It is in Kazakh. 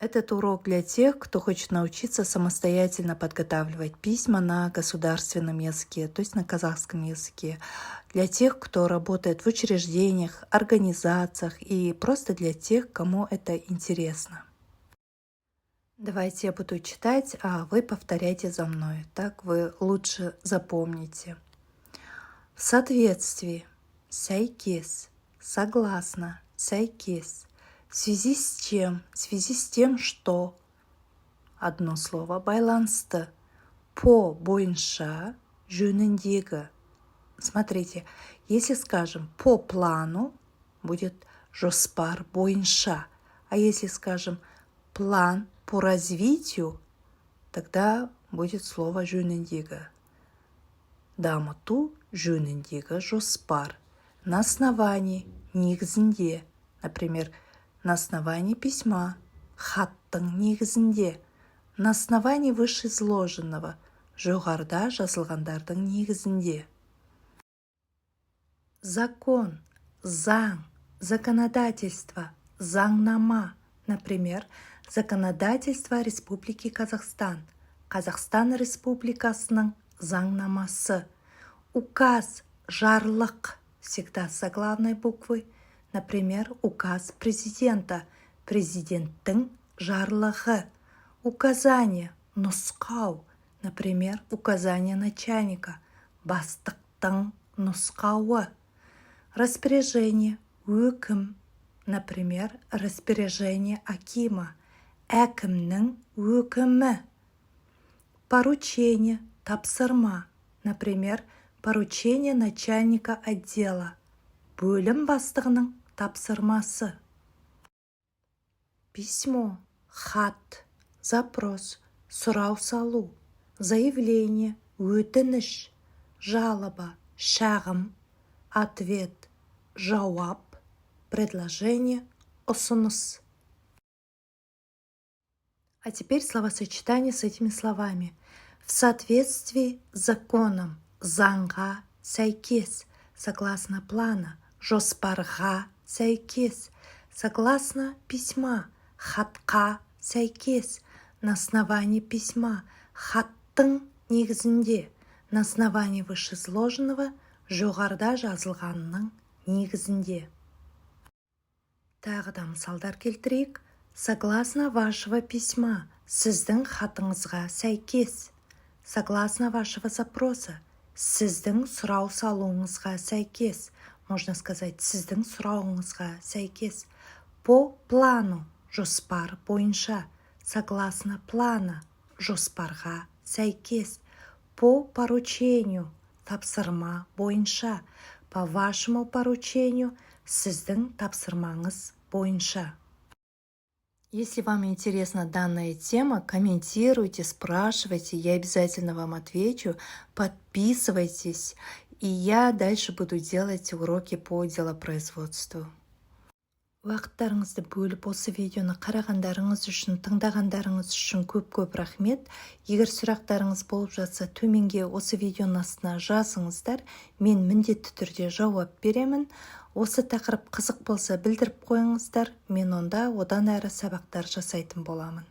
Этот урок для тех, кто хочет научиться самостоятельно подготавливать письма на государственном языке, то есть на казахском языке. Для тех, кто работает в учреждениях, организациях и просто для тех, кому это интересно. Давайте я буду читать, а вы повторяйте за мной. Так вы лучше запомните. В соответствии, сәйкес, согласно, сәйкес. В связи с тем, что, одно слово, байланысты, по бойынша, жөніндегі. Смотрите, если скажем по плану, будет жоспар бойынша, а если скажем план по развитию, тогда будет слово жөніндегі. Дамыту жөніндегі жоспар. На основании, негізінде, например, на основании письма, хаттың негізінде, на основании вышеизложенного, жоғарыда жазылғандардың негізінде. Закон, заң, законодательство, заңнама, например, законодательство Республики Казахстан, Қазақстан Республикасының заңнамасы, указ, жарлық, всегда с заглавной буквы, например, указ президента, президенттің жарлығы, указание, нұсқау, например, указание начальника, бастықтың нұсқауы, распоряжение, өкім, например, распоряжение акима, әкімнің өкімі, поручение, тапсырма, например, поручение начальника отдела, бөлім бастығының тапсырмасы. Письмо, хат, запрос, сұрау салу, заявление, өтініш, жалоба, шағым, ответ, жауап, предложение, ұсыныс. А теперь словосочетание с этими словами. В соответствии с законом, заңға сәйкес, согласно плана, жоспарға сәйкес, согласно письма, хатқа сәйкес, на основании письма, хаттың негізінде, на основании вышеизложенного, жоғарыда жазылғанның негізінде. Тағы да мысалдар келтірейік. Согласно вашего письма, сіздің хатыңызға сәйкес. Согласно вашего запроса, сіздің сұрау салуыңызға сәйкес. Можно сказать, сіздің сұрауыңызға сәйкес. По плану, жоспар бойынша. Согласно плана, жоспарға сәйкес. По поручению, тапсырма бойынша. По вашему поручению, сіздің тапсырмаңыз бойынша. Если вам интересна данная тема, комментируйте, спрашивайте, я обязательно вам отвечу. Подписывайтесь, и я дальше буду делать уроки по делопроизводству. Уақыттарыңызды бөліп осы видеоны қарағандарыңыз үшін, тыңдағандарыңыз үшін көп рахмет. Егер сұрақтарыңыз болып жатса, төменге осы видеоның астына жазыңыздар. Мен міндетті түрде жауап беремін. Осы тақырып қызық болса білдіріп қойыңыздар. Мен онда одан әрі сабақтар жасайтын боламын.